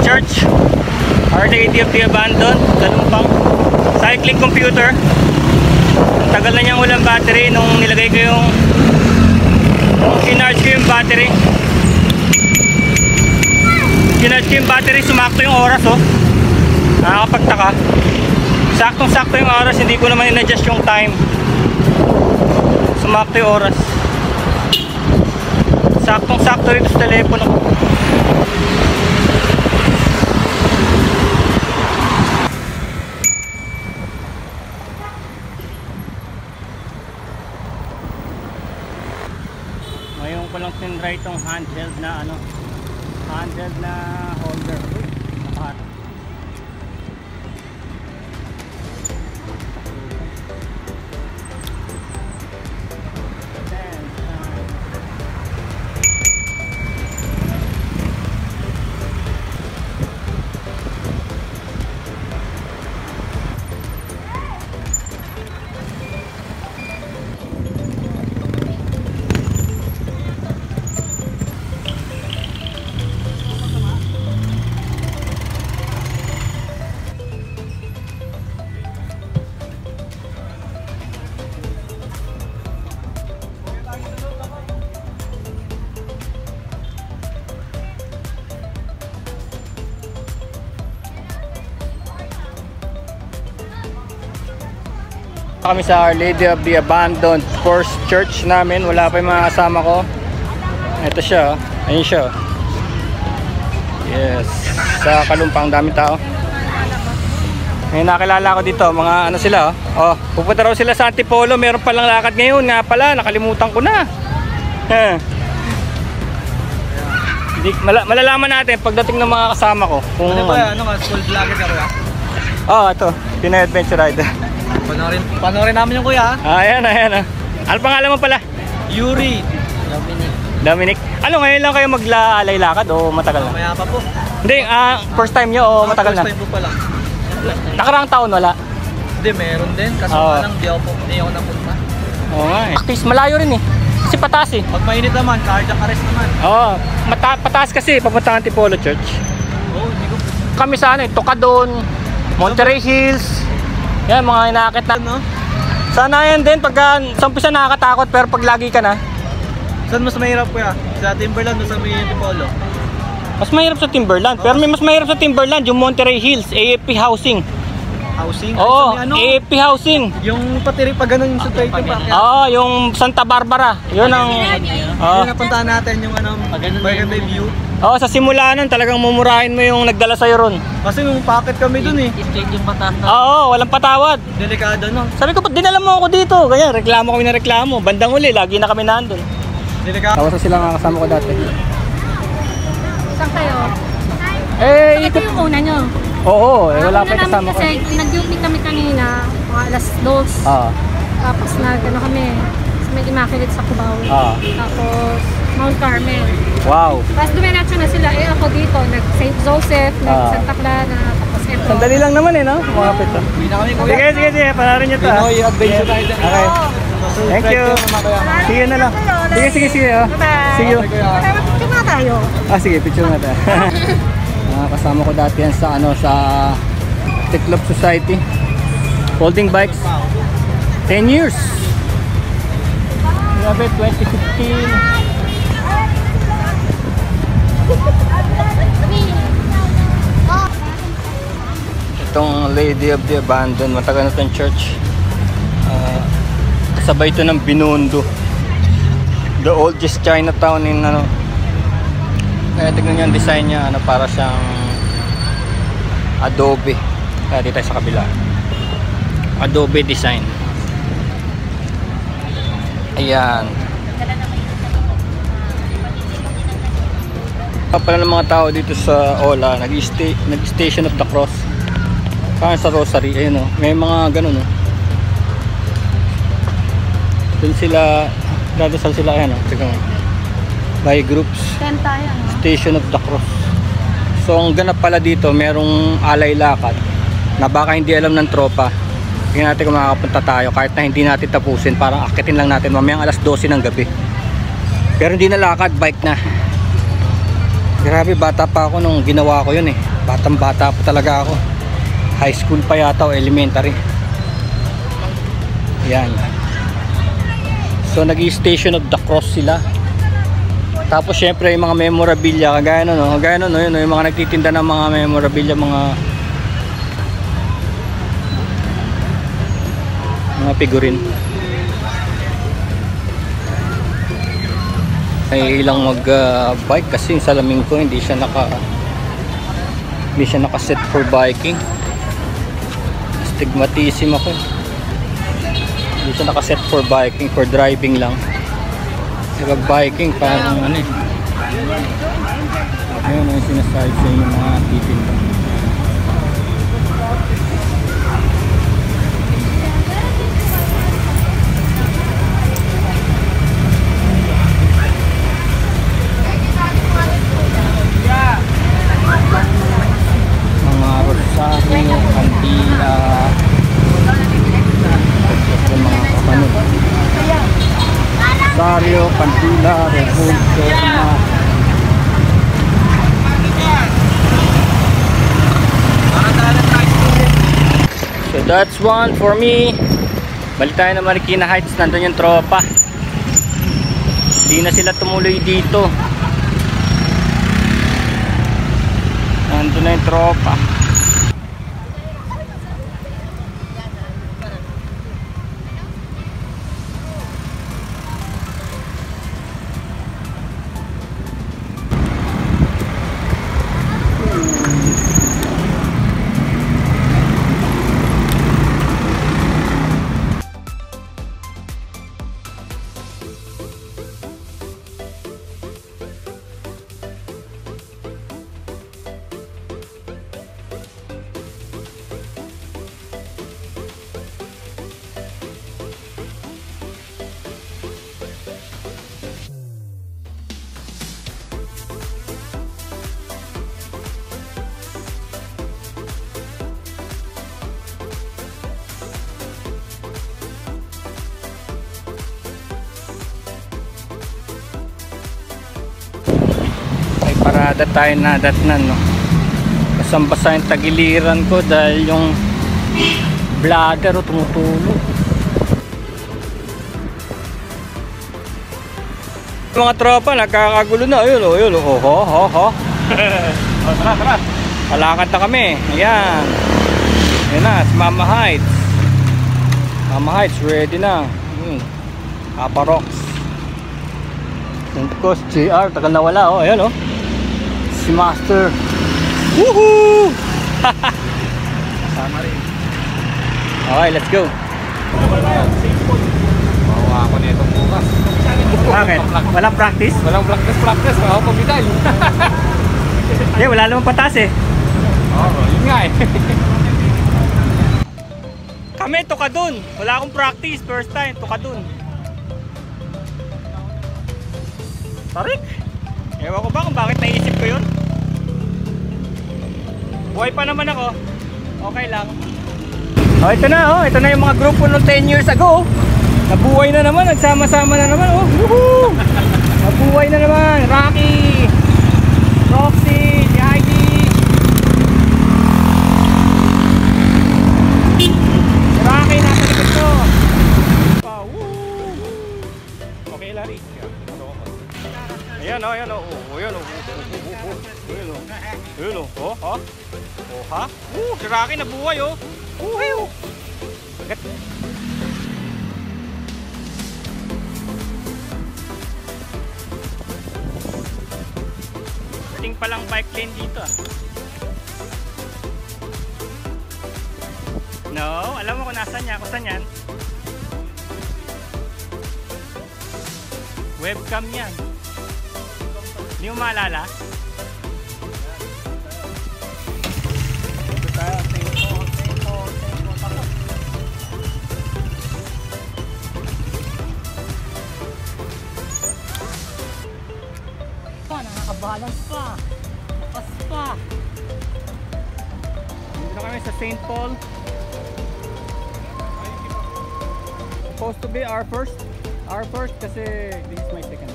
Church, Our Lady of the Abandoned, Talumpang. Cycling computer. Tagal na niyang walang battery nung nilagay ko yung kinarge ko yung battery. Kinarge ko yung battery, sumakto yung oras oh. Nakakapagtaka. Saktong-sakto yung oras, hindi ko naman in-adjust yung time. Sumakto yung oras. Saktong-sakto rito sa telepono ko. Ngayon ko lang tinry itong handheld na handheld na holder. Uy, nakaharap. Kami sa Our Lady of the Abandoned First Church namin. Wala pa yung mga kasama ko. Ito siya, ayun siya. Yes, sa Kalumpang daming tao. May nakilala ko dito, mga ano sila oh. Pupunta raw sila sa Antipolo. Meron palang lakad ngayon. Nga pala, nakalimutan ko na. Malalaman natin pagdating ng mga kasama ko kung ano ba, ano nga, school vlogger ka ba? Oh, ito, Pinoy Adventure Rider. Panoorin namin yung kuya. Ayan. Ano pangalan mo pala? Yuri. Dominic. Ano, ngayon lang kayo maglalay lakad o matagal na? Maya pa po. Hindi, first time nyo o matagal na? First time po pala. Nakaraang taon wala? Hindi, meron din. Kaso lang, di ako napunta. Oo nga eh. Aktis, malayo rin eh. Kasi pataas eh. Pag mainit naman, cardiac arrest naman. Oo, pataas kasi papunta Antipolo Church. Oo, hindi ko. Kami sa ano eh, Tocadon, Monterey Hills. Yan, mga inaakit na. No? Sana yan din, pagka sa umpisa nakakatakot pero pag lagi ka na. Saan mas mahirap kuya? Sa Timberland o sa may Antipolo? Mas mahirap sa Timberland, pero may mas mahirap sa Timberland yung Monterey Hills, AFP Housing. Housing? Oo, ano? AFP Housing. Yung patiri pa ganun yung sa 30 pa. Oo, yung Santa Barbara. Yun ang Yung napuntahan natin yung maganda yung view. Oo, sa simula nun talagang mumurahin mo yung nagdala sa'yo ron. Kasi yung packet kami dun eh. Straight yung patas na. Oo, walang patawad. Delikado no? Sabi ko, ba't dinala mo ako dito? Ganyan, reklamo kami na reklamo. Bandang uli, lagi na kami nandun. Delikado. Tawas na sila mga kasama ko dati. Saan kayo? Eh, Ito yung una nyo. Oo, wala pa yung kasama ko. Kasi nag-duty kami kanina, mga alas 2. Tapos nag-ano kami, may Immaculate sa Cubao. Tapos Mount Carmel. Wow. Tapos dumiretso na sila. Eh ako dito, nag-St. Joseph, nag-Santa Clara, tapos ito. Sandali lang naman eh, no? Mga pito. Hindi na kami kuya. Sige, panarin nyo ito. Pinoy Adventure Rider. Okay. Thank you. See you na lang. Sige. Bye-bye. See you. Picture na tayo. Sige, picture na tayo. Kasama ko dati yan sa sa Tiklop Society. Holding bikes. 10 years. Grabe, 2015. Itong Lady of the Abandoned, matagal na itong church. Kasabay ito ng Binondo, the oldest Chinatown in kaya tignan nyo ang design niya, para siyang adobe. Kaya dito tayo sa kabila, adobe design. Ayan. Pala ng mga tao dito sa Ola, nag-Station of the Cross. Kaya sa Rosary, ayun o, may mga ganun o. Doon sila, dadasal sila, ayan o, tignan mo. By groups. Station of the Cross. So ang ganap pala dito, merong alay lakad na baka hindi alam ng tropa. Tingnan natin kung makakapunta tayo kahit na hindi natin tapusin, parang akitin lang natin mamayang alas 12 ng gabi. Pero hindi na lakad, bike na. Grabe. Grabe, bata pa ako nung ginawa ko yun eh. Batang bata pa talaga ako. High school pa yata o elementary. Yan. So nag-i-Station of the Cross sila. Tapos syempre yung mga memorabilia, kagaya nun, no? Kagaya nun, no? Yun, no? Yung mga nagtitinda ng mga memorabilia, mga figurine. Ay ilang mag-bike kasi yung salamin ko hindi siya naka-set for biking. Astigmatism ako. Hindi siya naka-set for biking, for driving lang. Pag biking parang ano eh. Ayun yung sinasabi sa inyo mga titinda. Mga Rosario, Candila, mga kapanog. Rosario, Candila, Rebulto, so that's one for me. Balik tayo na Marikina Heights. Nandun yung tropa. Hindi na sila tumuloy dito. Nandun na yung tropa. Parada tayo na datnan, no? Basang-basa yung tagiliran ko dahil yung bladder tumutulo. Mga tropa nagkakagulo na. Ayun, ayun, ho. Tara. Palakad na kami. Ayan. Ayan na, si Mama Heights. Mama Heights ready na. Papa Rocks. And of course JR, tagal na wala, oh. Ayan, oh. Si Master. Woohoo! Sama rin. Okay, let's go. Bawa ako nito bukas. Bakit? Walang practice? Walang practice. Ako pabitay. Eh, wala namang patas eh. Oo, yun nga eh. Kami, tuka dun. Wala akong practice. First time, tuka dun. Tarik. Ewan ko ba kung bakit naisip ko yun. Buhay pa naman ako. Okay lang. Oh, ito na, oh. Ito na yung mga grupo noong 10 years ago. Nabuhay na naman. Nagsama-sama na naman, oh. Woohoo! Nabuhay na naman. Rocky, Roxy, si Heidi, si Rocky nasa likod ko. Okay, Larry. Ayan, oh, ayan, oh. Ayan, oh. Ayan, oh. Ayan, oh. Oh, ha? Oh, ha? Si Rocky nabuhay, oh. Woohoo! Agad. Ting palang bike lane dito, ah. No, alam mo kung nasan niya, kung saan yan. Webcam yan. Hindi mo maalala? Nakakabalance pa. Pas pa. Dito na kami sa St. Paul. Supposed to be our first. Our first kasi this is my second.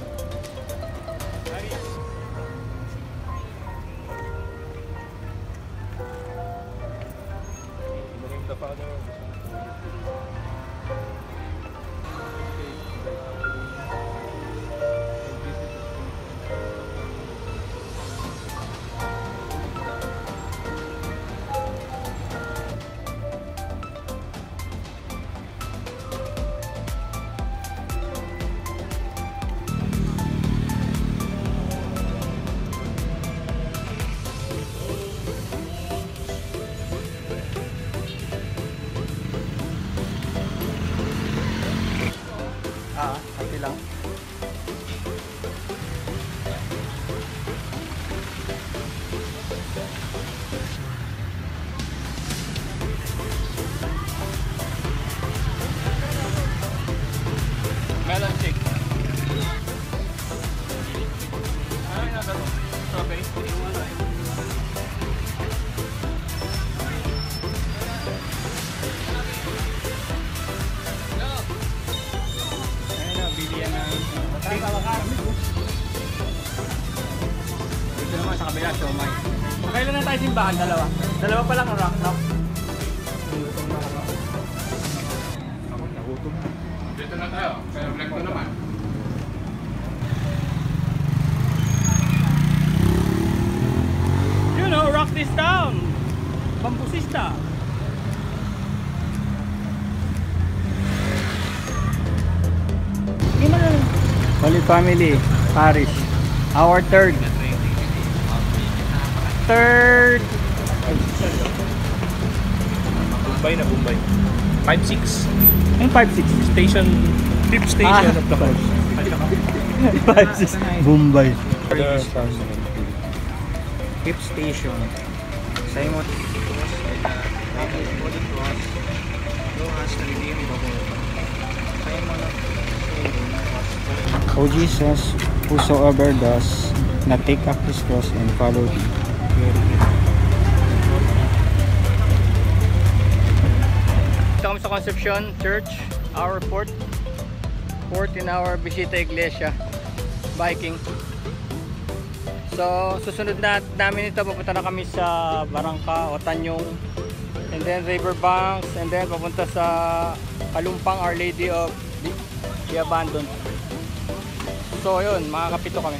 strawberry. Ayun na, bilihan ng dito naman sa kabila, siomay. Kailan na tayo simbahan? Dalawa? Dalawa pa lang ang rock. Dito na tayo, kaya vlog ko naman. You know, rock this down! Bambusista! Holy Family Parish. Our third. Bombay na Bombay. 5-6. Yung 5-6. Station, 5th station of the course. 5-6. Bombay. 5th station. Simon. O Jesus, whosoever does not take up his cross and follow thee. Ito kami sa Concepcion Church, our fourth in our Visita Iglesia biking. So susunod na namin ito, papunta na kami sa Barangka o Tanyong, and then Riverbanks, and then papunta sa Kalumpang Our Lady of the Abandoned. So yun, makakapito kami.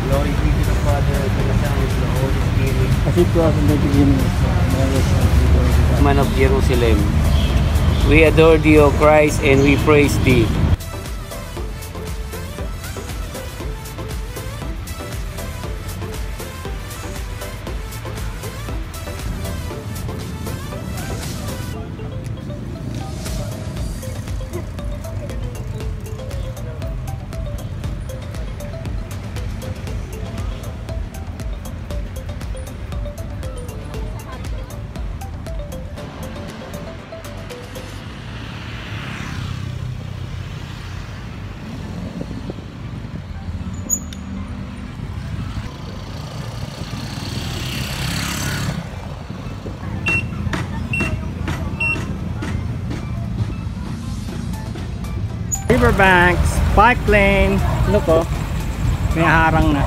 Glory be to the Father, to the Son, and to the Holy Spirit. As it was in the beginning, Man of Jerusalem, we adore thee, O Christ, and we praise thee. Riverbanks, bike lane. Look oh, may harang na.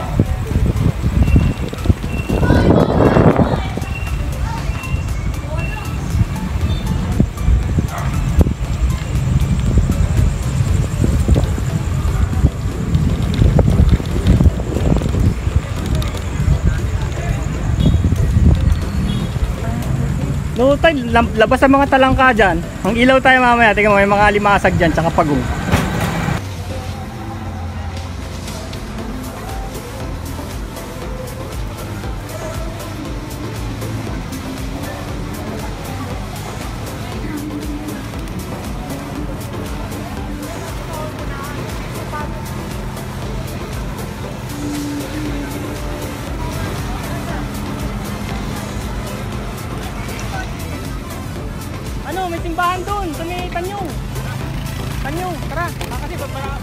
No time, labas sa mga talangka dyan. Ang ilaw tayo mamaya, tingnan mo, may mga limasag dyan, tsaka pagong. Ano, may simbahan doon sa may Tanyong. Tanyong, tara. Kasi babara.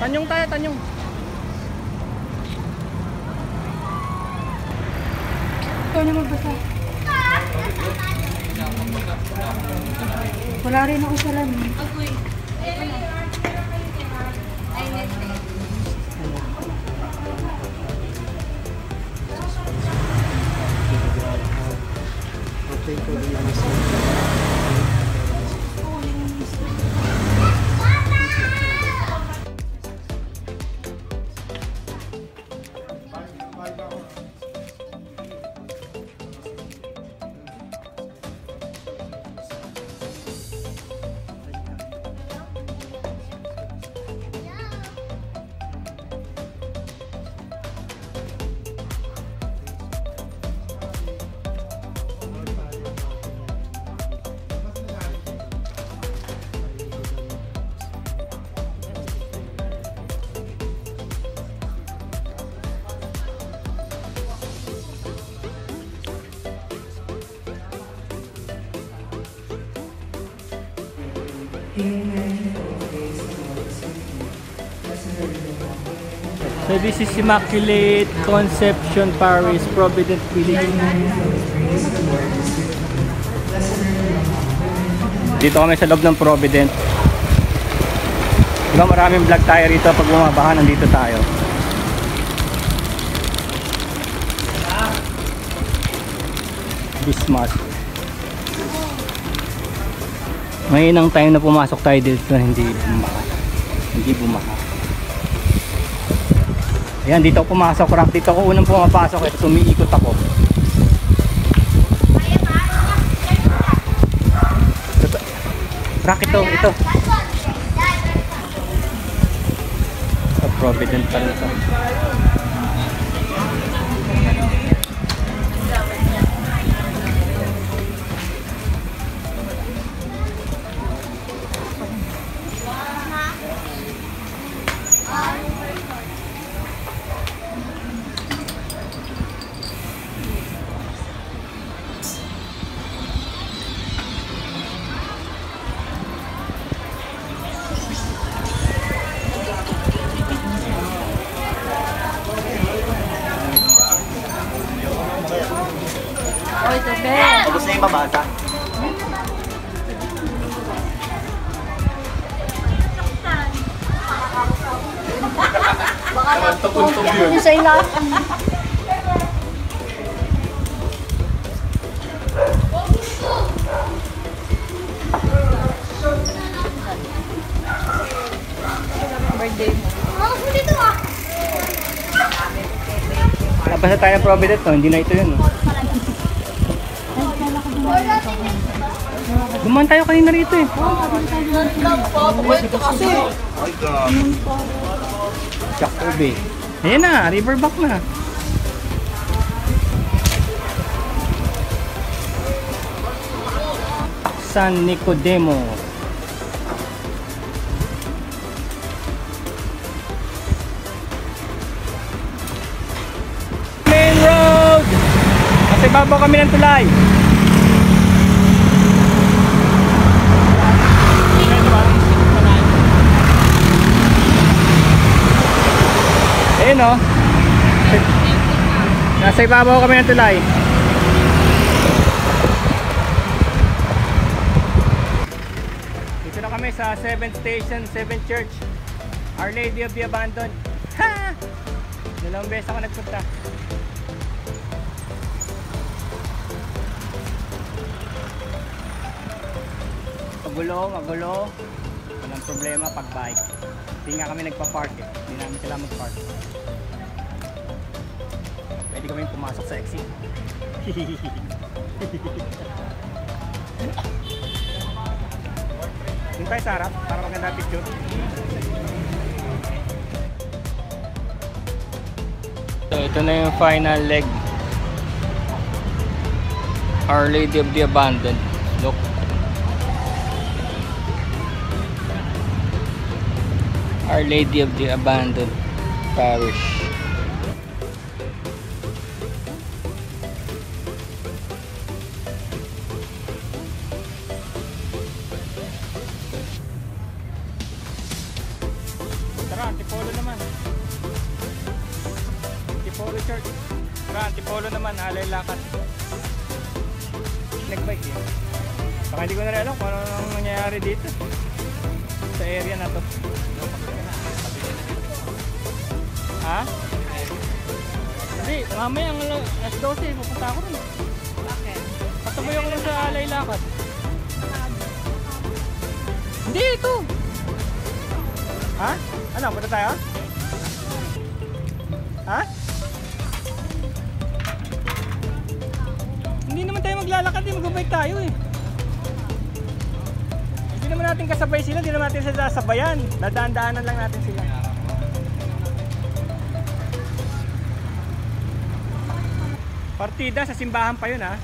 Tanyong tayo, Tanyong. Ikaw na magbasa. Wala rin ako sa lamin. So this is Immaculate Conception Parish, Provident Village. Dito kami sa loob ng Provident. Diba maraming vlog tayo rito pag bumabaha, nandito tayo. Bismas. Ngayon ang time na pumasok tayo dito, hindi bumaha. Ayan, dito ako pumasok, rank. Dito ako unang pumapasok, ito umiikot ako. Rank, ito. Sa Provident pala ito. Gusto niyo mabasa? Yung sa ila. Birthday mo. Labas na tayo ng Provident, no? Hindi na ito yun. No? Dumaan tayo kanina rito eh. Jacobe. Ayan na, riverbank na. San Nicodemo. Main road! Kasi babaw kami ng tulay. Ayun o. Nasa ibabaw kami ng tulay. Dito na kami sa 7th Station, 7th Church, Our Lady of the Abandoned. Ha! Dalawang beses ako nagpunta. Magulo. Walang problema pag bike. Hindi nga kami nagpa-park eh. Hindi namin sila mag-park. Pwede kami pumasok sa exit. Doon tayo sa harap para maganda picture. So ito na yung final leg. Our Lady of the Abandoned. Look. Our Lady of the Abandoned Parish. Tara, Antipolo naman. Antipolo Church. Tara, Antipolo naman, alay lakad. Nagbike eh. Baka hindi ko na rin alam kung ano nangyayari dito sa area na to. Ha? Hindi, mamaya ang alas 12 pupunta ako rin. Bakit? Patuloy ako lang sa alay lakad. Hindi, ito. Ha? Ano, punta tayo? Ha? Hindi naman tayo maglalakad, magbabike tayo eh. Hindi naman natin kasabay sila, hindi naman natin sila sasabayan. Dadaan-daanan lang natin sila. Partida sa simbahan pa yun ha.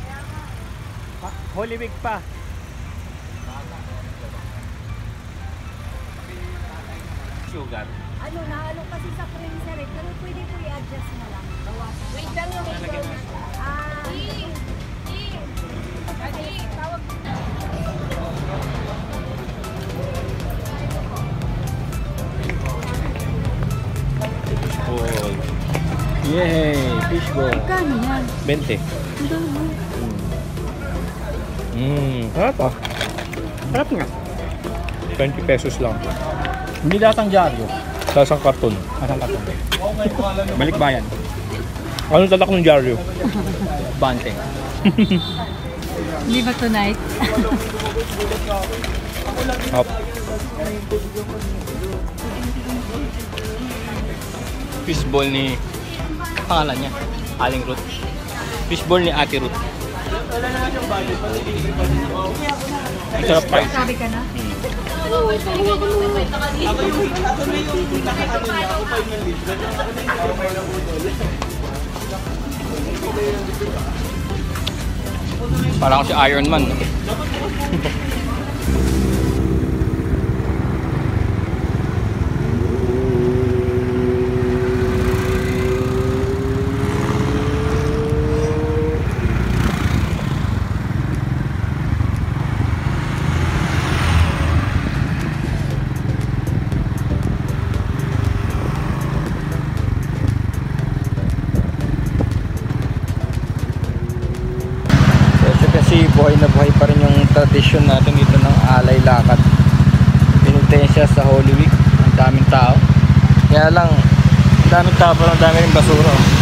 Holy Week pa. Sugar. Ano, nahalo kasi sa freezer eh. Pero pwede ko i-adjust na lang. Wait lang yung tawag. Yay! Fishball. Kano yan? 20. Harap ah. Harap nga. 20 pesos lang. Hindi datang dyaryo. Lasang karton. Asang kato. Balik bayan. Anong tatak ng dyaryo? Bante. Hindi ba tonight? Up. Fishball ni... Pangalan niya. Aling Ruth. Fishball ni Ate Ruth. Sarap pa. Sabi ka na? Parang si Iron Man. No? Kasi buhay na buhay pa rin yung tradisyon natin dito ng alay lakad. Pinuntayan siya sa Holy Week. Ang daming tao. Kaya lang, ang daming tao, pero ang dami rin basura.